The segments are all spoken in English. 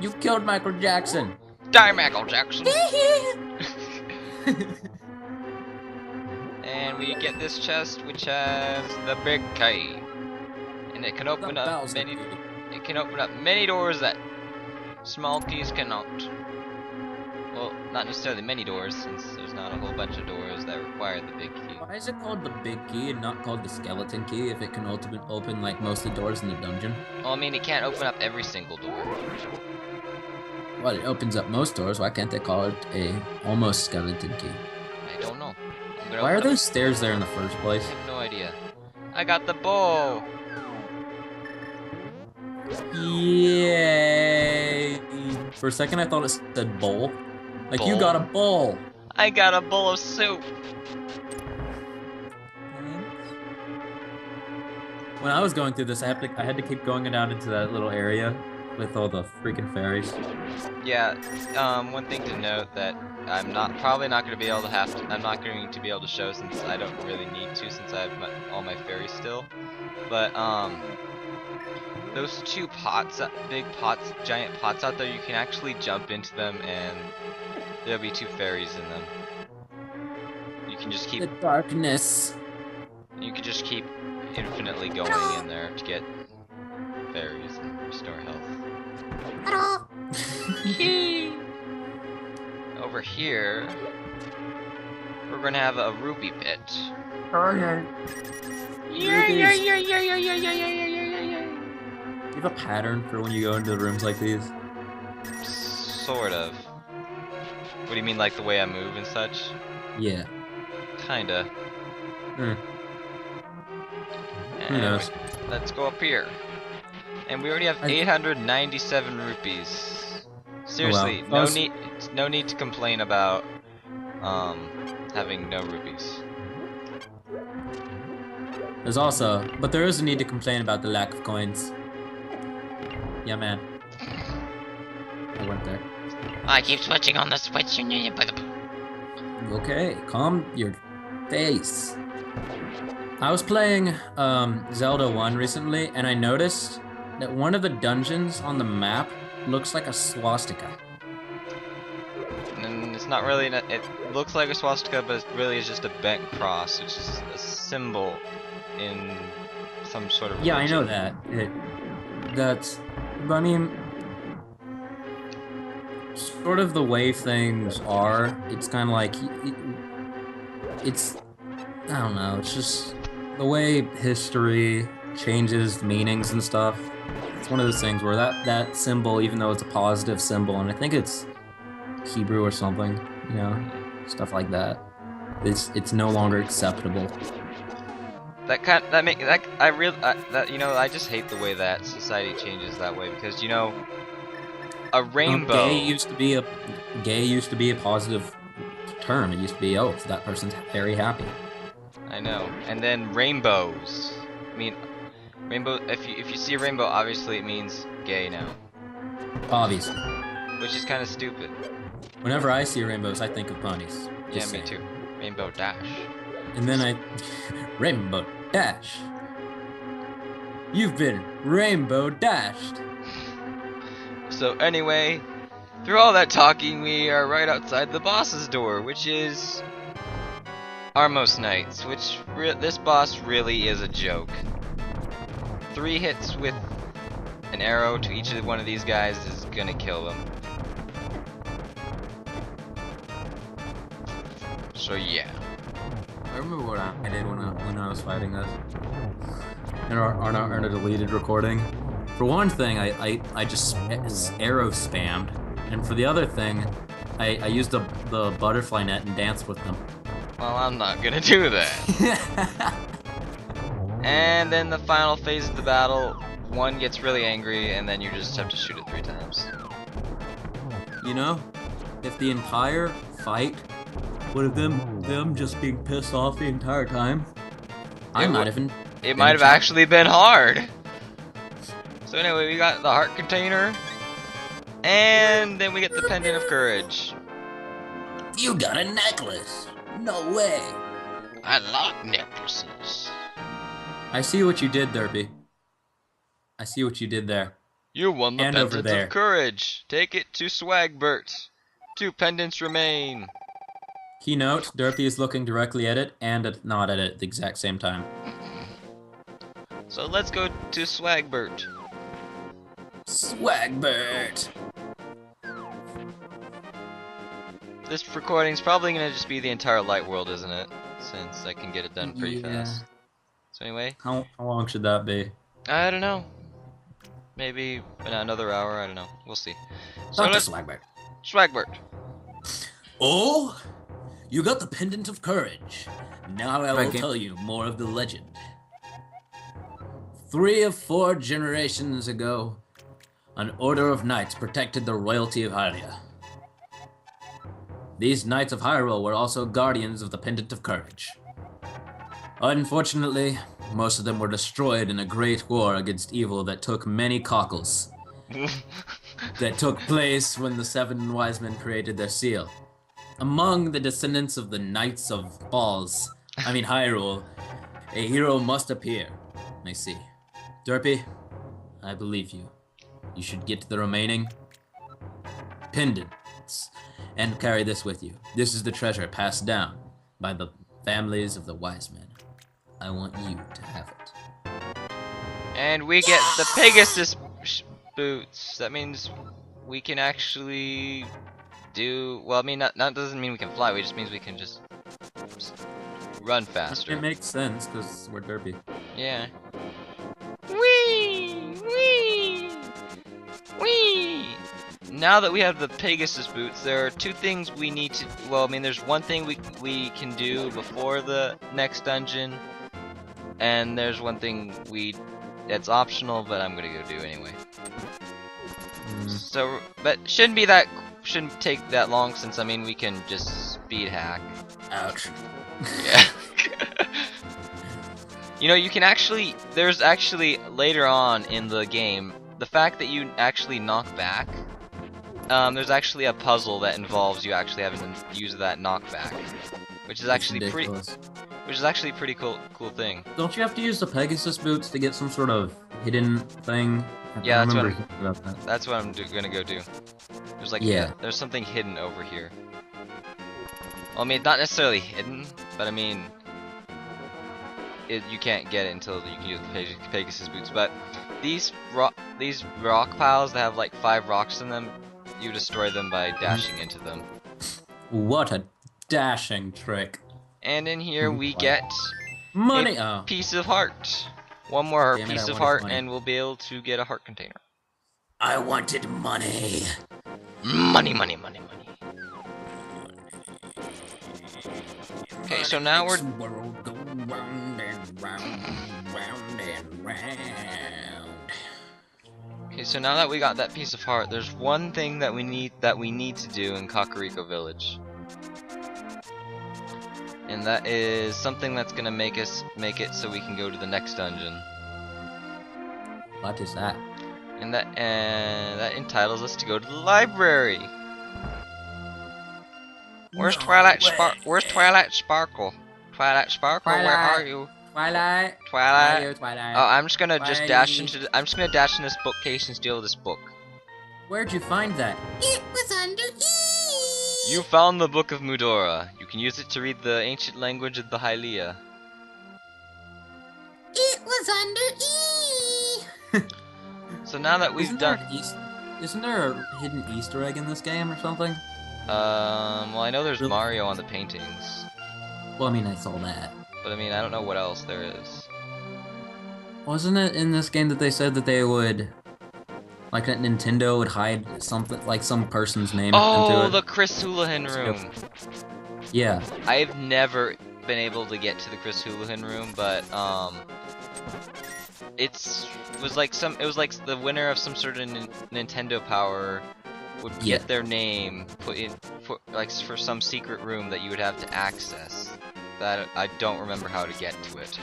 You killed Michael Jackson. Die, Michael Jackson. And we get this chest, which has the big key, and it can open up Bowser many. key. It can open up many doors that small keys cannot. Well, not necessarily many doors, since there's not a whole bunch of doors that require the big key. Why is it called the big key and not called the skeleton key if it can open like most of the doors in the dungeon? Well, I mean, it can't open up every single door. Well, it opens up most doors. Why can't they call it a almost skeleton key? I don't know. Why are those stairs there in the first place? I have no idea. I got the bow! Yay! For a second I thought it said bowl. Like, Bowl? you got a bowl! I got a bowl of soup! When I was going through this, I had to keep going down into that little area with all the freaking fairies. Yeah, one thing to note that I'm probably not going to be able to I'm not going to be able to show since I don't really need to since I have all my fairies still. But, those two pots, big pots, giant pots out there, you can actually jump into them and there'll be two fairies in them. You can just keep... The darkness. You can just keep infinitely going in there to get fairies and restore health. Over here, we're gonna have a rupee pit. You have a pattern for when you go into the rooms like these? Sort of. What do you mean, like the way I move and such? Yeah. Kinda. Who And knows? let's go up here. And we already have 897 rupees. Seriously, Oh, well. no need to complain about having no rupees. But there is a need to complain about the lack of coins. Yeah, man. I went there. I keep switching on the switch. Okay, calm your face. I was playing Zelda 1 recently, and I noticed that one of the dungeons on the map looks like a swastika. And it's not really. It looks like a swastika, but it really is just a bent cross, which is a symbol in some sort of. Yeah, I religion. know that. But I mean, sort of the way things are. It's kind of like it's. I don't know. It's just the way history changes meanings and stuff. It's one of those things where that symbol, even though it's a positive symbol, and I think it's Hebrew or something, you know, stuff like that. It's no longer acceptable. I just hate the way that society changes that way because a rainbow. Gay used to be a positive term. It used to be, oh, that person's very happy. I know. And then rainbows. I mean, rainbow. If you see a rainbow, obviously it means gay now. Obviously. Which is kind of stupid. Whenever I see rainbows, I think of ponies. Yeah, me too. Rainbow Dash. And then Rainbow Dash. You've been Rainbow Dashed. So anyway, through all that talking, we are right outside the boss's door, which is Armos Knights, which this boss really is a joke. 3 hits with an arrow to each of one of these guys is gonna kill them. So yeah. I remember what I did when I was fighting this. In our deleted recording. For one thing, I just arrow spammed, and for the other thing, I used the butterfly net and danced with them. Well, I'm not gonna do that. And then the final phase of the battle, one gets really angry, and then you just have to shoot it 3 times. You know, if the entire fight would have them just being pissed off the entire time, It might have actually been hard. So anyway, we got the heart container, and then we get the pendant of courage. You got a necklace? No way. I like necklaces. I see what you did, Derpy. I see what you did there. You won the And over Pendant there. of Courage. Take it to Swagbert. 2 pendants remain. Keynote, Derpy is looking directly at it and not at it at the exact same time. So let's go to Swagbert. Swagbert! This recording's probably gonna just be the entire light world, isn't it? Since I can get it done pretty fast. So anyway, How long should that be? I don't know. Maybe in another hour. I don't know. We'll see. So Dr. let's Swagbert. Swagbert. Oh, you got the Pendant of Courage. Now I will Okay. tell you more of the legend. 3 of 4 generations ago, an order of knights protected the royalty of Hylia. These knights of Hyrule were also guardians of the Pendant of Courage. Unfortunately, most of them were destroyed in a great war against evil that took many cockles. That took place when the 7 wise men created their seal. Among the descendants of the Knights of Hyrule, a hero must appear. I see. Derpy, I believe you. You should get the remaining pendants and carry this with you. This is the treasure passed down by the families of the wise men. I want you to have it. And we get the Pegasus boots. That means we can actually do. Well, I mean, that doesn't mean we can fly. It just means we can just run faster. It makes sense because we're Derpy. Yeah. Whee! Whee! Whee! Now that we have the Pegasus boots, there are 2 things we need to. Well, I mean, there's one thing we can do before the next dungeon, and there's one thing it's optional, but I'm gonna go do anyway. So, but shouldn't take that long, since I mean we can just speed hack. Ouch. Yeah. You know, you can actually. There's actually later on in the game, the fact that you actually knock back. There's actually a puzzle that involves you actually having to use that knockback, which is actually pretty cool thing. Don't you have to use the Pegasus boots to get some sort of hidden thing? Yeah, that's what I'm gonna go do. There's like there's something hidden over here. Well, I mean, not necessarily hidden, but I mean, you can't get it until you can use the Pegasus boots. But these rock piles that have like 5 rocks in them, you destroy them by dashing into them. What a dashing trick! And in here we get money. A piece of heart. One more Damn it, piece I of wanted heart, money. and we'll be able to get a heart container. I wanted money. Money, money, money, money. Okay, so now we're. World go round and round, round and round. Okay, so now that we got that piece of heart, there's one thing that we need to do in Kakariko Village. And that is something that's gonna make it so we can go to the next dungeon. What is that? And that entitles us to go to the library. Where's Twilight Sparkle? Twilight Sparkle, where are you? Twilight. Twilight. Where are you, Twilight? Oh, I'm just gonna dash Twilight. into this bookcase and steal this book. Where'd you find that? It was under E. You found the Book of Mudora. You can use it to read the ancient language of the Hylia. It was under E. So now that we've Isn't there a hidden Easter egg in this game or something? well, I know there's Really? Mario on the paintings, Well, I mean, I saw that. but I mean, I don't know what else there is. Wasn't it in this game that they said that they would, like, that Nintendo would hide something, like some person's name into Oh, it? the Chris Houlihan room. Yeah. I've never been able to get to the Chris Houlihan room, but it was like the winner of some sort of Nintendo Power would get their name put in for some secret room that you would have to access. That I don't remember how to get to it.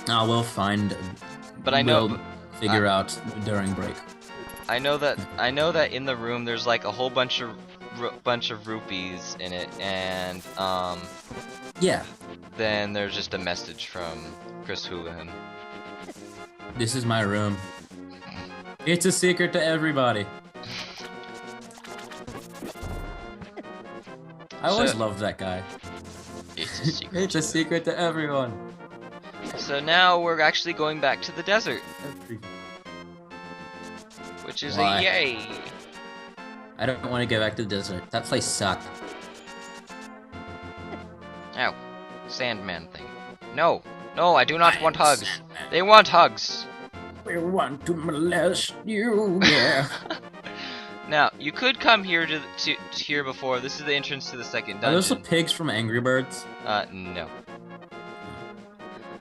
We'll find. But I know. We'll figure out during break. I know that in the room there's like a whole bunch of rupees in it, and Yeah. then there's just a message from Chris Houlihan. This is my room. It's a secret to everybody. I always loved that guy. It's a secret. It's a secret to everyone. So now we're actually going back to the desert, which is Why? a yay. I don't want to go back to the desert. That place sucked. Ow. Sandman thing. No. No, I do not want hugs. They want hugs. We want to molest you, yeah. Now, you could come here to here before. This is the entrance to the second Are those the dungeon. pigs from Angry Birds? No.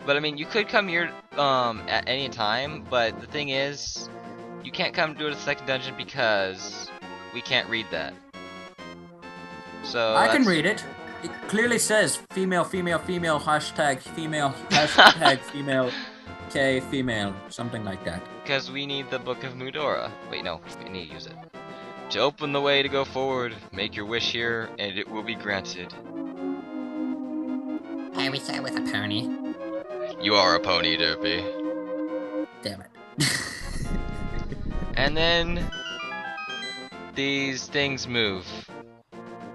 But I mean, you could come here at any time, but the thing is, you can't come to the second dungeon because we can't read that. So I can read it. It clearly says female, female, female, hashtag female, hashtag female, K, female, something like that. Because we need the Book of Mudora. Wait, no, we need to use it. To open the way to go forward, make your wish here, and it will be granted. I wish I was a pony. You are a pony, Derpy. Damn it. And then these things move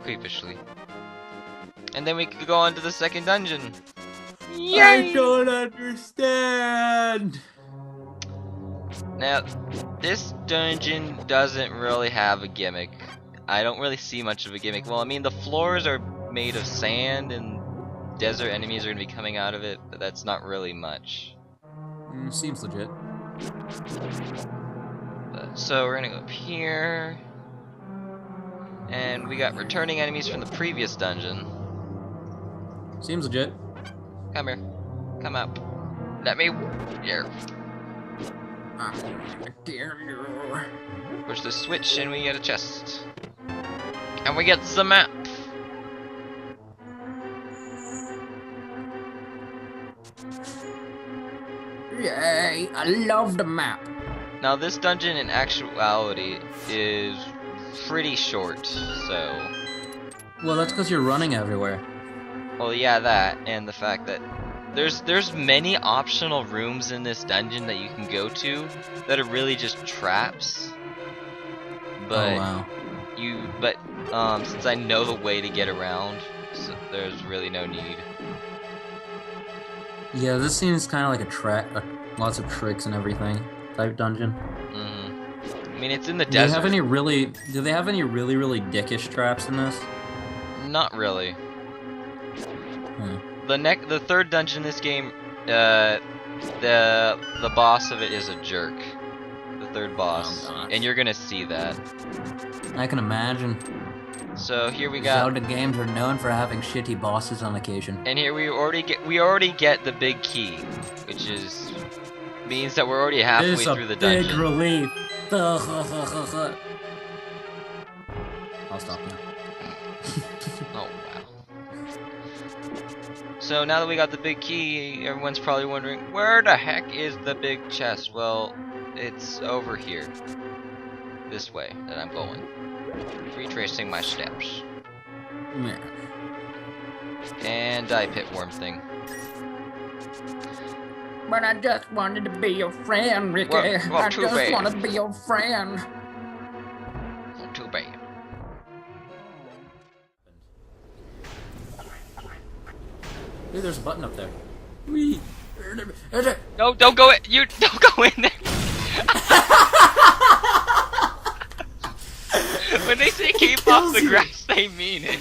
creepishly. And then we could go on to the second dungeon. I don't understand. Now, this dungeon doesn't really have a gimmick. I don't really see much of a gimmick. Well, I mean, the floors are made of sand and desert enemies are going to be coming out of it, but that's not really much. Seems legit. So we're going to go up here. And we got returning enemies from the previous dungeon. Seems legit. Come here. Come up. Let me... Here. Push the switch and we get a chest. And we get the map. Yay! I love the map. Now this dungeon in actuality is pretty short, so... Well, that's because you're running everywhere. Well, yeah, that, and the fact that there's many optional rooms in this dungeon that you can go to that are really just traps. But oh wow. since I know the way to get around, so there's really no need. Yeah, this seems kind of like a trap, lots of tricks and everything type dungeon. I mean, it's in the Do desert. they have any really dickish traps in this? Not really. Hmm. The third dungeon in this game, the boss of it is a jerk. The third boss, Oh, gosh. and you're gonna see that. I can imagine. So here we got, Zelda games are known for having shitty bosses on occasion. and here we already get the big key, which means that we're already halfway It's a through the big dungeon. relief. I'll stop now. Oh wow. So now that we got the big key, everyone's probably wondering, where the heck is the big chest? Well, it's over here. This way that I'm going. Retracing my steps. Yeah. And die pit worm thing. But I just wanted to be your friend, Ricky. Well, I too just bad. want to be your friend. Not too bad. Hey, there's a button up there. No, don't go in. You don't go in there. When they say keep off the kills you. grass, they mean it.